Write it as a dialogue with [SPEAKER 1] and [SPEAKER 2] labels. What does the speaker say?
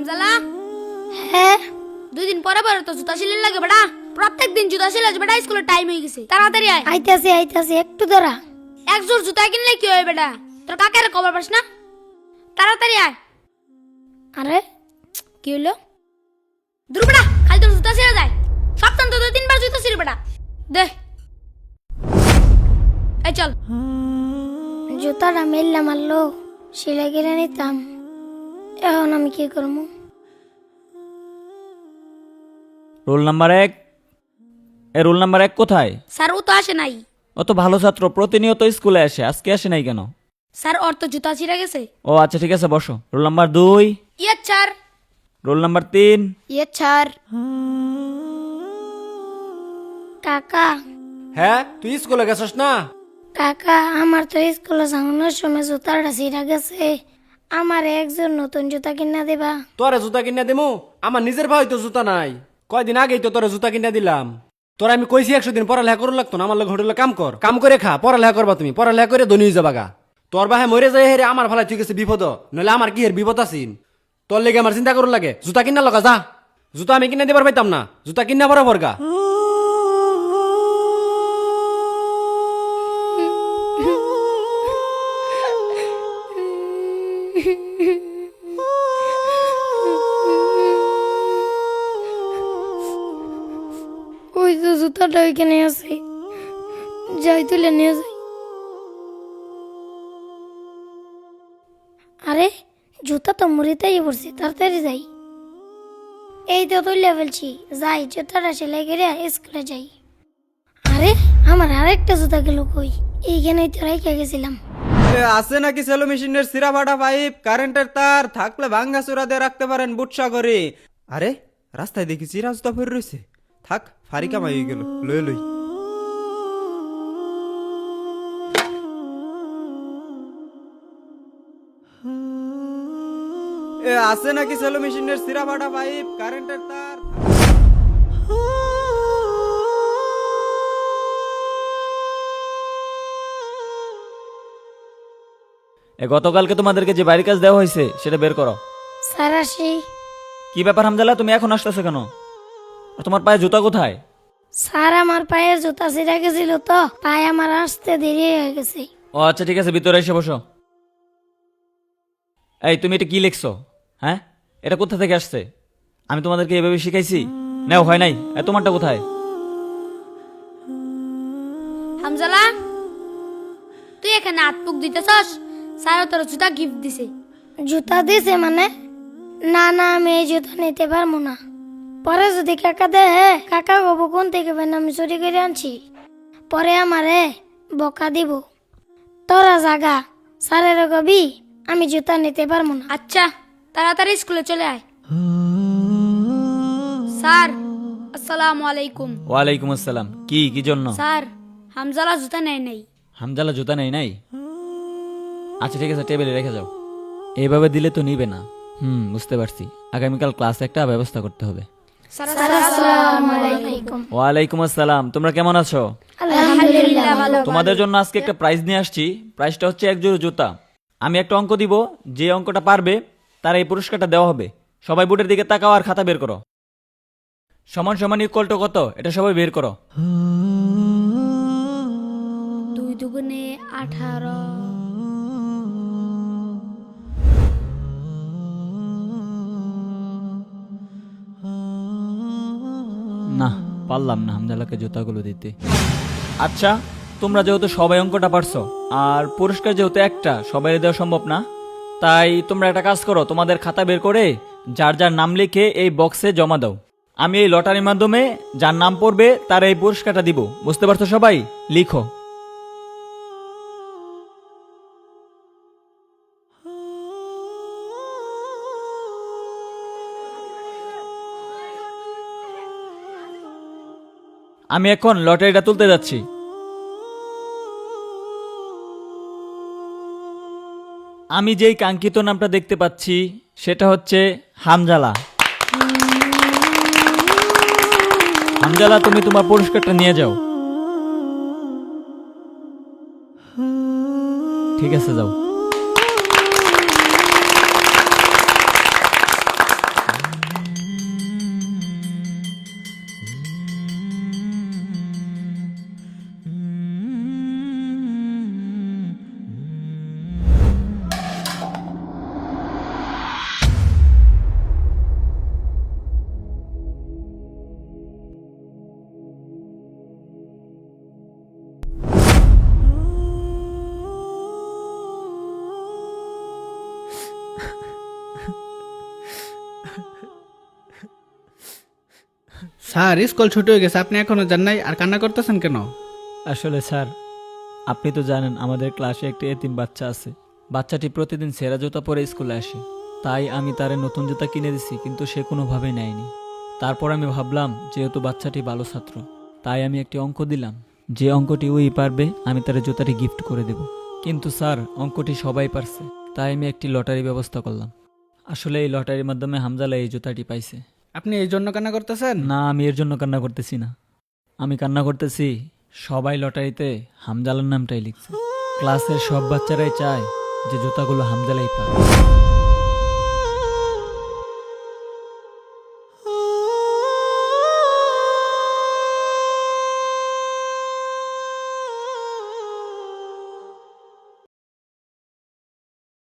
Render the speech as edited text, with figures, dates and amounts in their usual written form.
[SPEAKER 1] হামজালা
[SPEAKER 2] হ্যাঁ
[SPEAKER 1] 2 দিন পরে পরে তো জুতা সিলাই লাগে বেটা। প্রত্যেক দিন জুতা সিলাই বেটা, স্কুলের টাইম হয়ে গেছে, তাড়াতাড়ি আয়।
[SPEAKER 2] আইতাছি একটু দাঁড়া।
[SPEAKER 1] এক জোর জুতা কিনলে কি হয় বেটা? তোর কাকারে খবর পাস না? তাড়াতাড়ি আয়।
[SPEAKER 2] আরে
[SPEAKER 1] কি হলো? দূর বেটা, খালি তোর জুতা সিলাই যায়। সপ্তাহে তো 2-3 বার জুতা সিলাই বেটা। দে এই চল।
[SPEAKER 2] জুতাটা মেললা মারলো, সেলাই কিনে নিতাম। এখন আমি কি করবো?
[SPEAKER 3] Roll number 1। রোল নাম্বার 1 কোথায়?
[SPEAKER 1] স্যার ও তো আসে নাই।
[SPEAKER 3] ও তো ভালো ছাত্র, প্রতিনিয়ত স্কুলে আসে, আজকে আসে নাই কেন?
[SPEAKER 1] স্যার ওর তো জুতা ছিঁড়ে গেছে।
[SPEAKER 3] ও আচ্ছা ঠিক আছে, বসো। Roll number 2।
[SPEAKER 1] ইয়ে স্যার।
[SPEAKER 3] Roll number 3।
[SPEAKER 1] ইয়ে স্যার।
[SPEAKER 2] কাকা
[SPEAKER 4] হ্যাঁ, তুই স্কুলে গেছস না?
[SPEAKER 2] কাকা আমার তো স্কুলে যাওয়ানোর সময় জুতাটা ছিঁড়া গেছে। আমার একজন নতুন জুতা কিনা দেবা?
[SPEAKER 4] তোরে জুতা কিনা দিমু? আমার নিজের ভাই তো জুতা নাই। কয়দিন আগেই তো তোরে জুতা কিনা দিলাম। তোরা আমি কইছি 100 দিন পড়ালেখা করু লাগতো না, আমার লোক হোটেলে কাম করে খা, পড়ালেখা করবা তুমি, পড়ালেখা করে ধনী হয়ে যাবা গা। তোর বাহে মরে যায় হেরে আমার ভালাই ঠিক আছে বিপদ, নইলে আমার কি হের বিপদ আছিন? তোর লেগে আমার চিন্তা করু লাগে। জুতা কিনা লগা যা, জুতা আমি কিনা দিবার পাইতাম না, জুতা কিনা বরাবর গা।
[SPEAKER 2] ওই তো জুতাটা ওইখানে আছে, যাই তুলে নিয়ে যাই। আরে জুতা তো মুড়িতেই পড়ছে, তাড়াতাড়ি যাই। এই তো তুলে ফেলছি, যাই জুতাটা সেলাই করে স্কুলে যাই। আরে আমার আরেকটা জুতা গেল কই? এইখানেই তো রেখে গেছিলাম।
[SPEAKER 5] আছে নাকি সেলো মেশিনের সিরা ফাটা পাইপ, কারেন্টের তার থাকলে ভাঙ্গা চূড়া দিয়ে রাখতে পারেন বুটসা করে। আরে রাস্তায় দেখি চিরা জুতা পরে রয়েছে, থাক ফারি কামাই হয়ে গেল, লই লই। আছে নাকি সেলো মেশিনের সিরা ফাটা পাইপ, কারেন্টের তার।
[SPEAKER 3] গতকালকে তোমাদেরকে যে বাড়ির কাজ দেওয়া হয়েছে সেটা বের করো।
[SPEAKER 2] স্যার আসি।
[SPEAKER 3] কি ব্যাপার হামজালা, তুমি এখন আসতেছো কেন? আর তোমার পায়ে জুতা কোথায়?
[SPEAKER 2] স্যার আমার পায়ের জুতা ছিঁড়া গেছিল তো, পায়ে আমার আসতে দেরি হয়ে গেছে।
[SPEAKER 3] ও আচ্ছা ঠিক আছে, ভিতরে এসে বসো। এই তুমি এটা কি লিখছো? হ্যাঁ, এটা কোথা থেকে আসছে? আমি তোমাদেরকে এভাবে শিখাইছি? নাও হয় নাই। তোমারটা কোথায়?
[SPEAKER 1] হামজালা তুই এখানে হাত পুক দিতেছস? স্যার তোর জুতা গিফট দিছে।
[SPEAKER 2] জুতা দিছে মানে? না না, আমি এই জুতা নিতে পারবো না। পরে যদি কাকা দেয়, কাকা গবো কোন থেকে আমি চুরি করে আনছি, পরে আমারে বকা দিব। তোরা জাগা, স্যারের কবি আমি জুতা নিতে পারবো না।
[SPEAKER 1] আচ্ছা তাড়াতাড়ি স্কুলে চলে আয়। স্যার আসসালামু আলাইকুম।
[SPEAKER 3] ওয়ালাইকুম আসসালাম। কি জন্য?
[SPEAKER 1] স্যার হামজালা জুতা নেয় নাই।
[SPEAKER 3] হামজালা জুতা নেই? আচ্ছা ঠিক আছে, টেবিলে রেখে যাও। এইভাবে দিলে তো নিবে না। বুঝতে পারছি, আগামীকাল ক্লাসে একটা ব্যবস্থা করতে হবে।
[SPEAKER 1] স্যার আসসালামু আলাইকুম।
[SPEAKER 3] ওয়ালাইকুম আসসালাম। তোমরা কেমন আছো?
[SPEAKER 1] আলহামদুলিল্লাহ ভালো।
[SPEAKER 3] তোমাদের জন্য আজকে একটা প্রাইজ নিয়ে আসছি। প্রাইজটা হচ্ছে এক জোড়া জুতা। আমি একটা অঙ্ক দিব, যে অঙ্কটা পারবে তার এই পুরস্কারটা দেওয়া হবে। সবাই বোর্ডের দিকে তাকাও আর খাতা বের করো। সমান সমান ইকুয়াল টু কত এটা সবাই বের করো।
[SPEAKER 1] 2 দুগুণে 18।
[SPEAKER 3] না, পারলাম না হামজালাকে জুতাগুলো দিতে। আচ্ছা, তোমরা যেহেতু সবাই অঙ্কটা পারছো আর পুরস্কার যেহেতু একটা, সবাই দেওয়া সম্ভব না, তাই তোমরা একটা কাজ করো, তোমাদের খাতা বের করে যার যার নাম লিখে এই বক্সে জমা দাও। আমি এই লটারির মাধ্যমে যার নাম পড়বে তার এই পুরস্কারটা দিব। বুঝতে পারছো সবাই? লিখো। আমি এখন লটারিটা তুলতে যাচ্ছি। আমি যেই কাঙ্ক্ষিত নামটা দেখতে পাচ্ছি সেটা হচ্ছে হামজালা। হামজালা, তুমি তোমার পুরস্কারটা নিয়ে যাও। ঠিক আছে, যাও।
[SPEAKER 6] স্যার স্কুল ছুটি হয়ে গেছে, আপনি এখনো যান নাই আর কান্না করতেছেন কেন?
[SPEAKER 3] আসলে স্যার, আপনি তো জানেন আমাদের ক্লাসে একটি এতিম বাচ্চা আছে। বাচ্চাটি প্রতিদিন ছেঁড়া জুতা পরে স্কুলে আসে, তাই আমি তারে নতুন জুতা কিনে দিছি, কিন্তু সে কোনোভাবেই নেয়নি। তারপর আমি ভাবলাম যেহেতু বাচ্চাটি ভালো ছাত্র, তাই আমি একটি অঙ্ক দিলাম, যে অঙ্কটি ওই পারবে আমি তার জুতাটি গিফট করে দেব। কিন্তু স্যার, অঙ্কটি সবাই পারছে, তাই আমি একটি লটারি ব্যবস্থা করলাম। আসলে এই লটারির মাধ্যমে হামজালা এই জুতাটি পাইছে।
[SPEAKER 6] আপনি এই জন্য কান্না করতেছেন?
[SPEAKER 3] না, আমি এর জন্য কান্না করতেছি না, আমি কান্না করতেছি সবাই লটারিতে হামজালার নামটাই লিখছে। ক্লাসের সব বাচ্চারাই চায় যে জুতাগুলো হামজালাই পাক।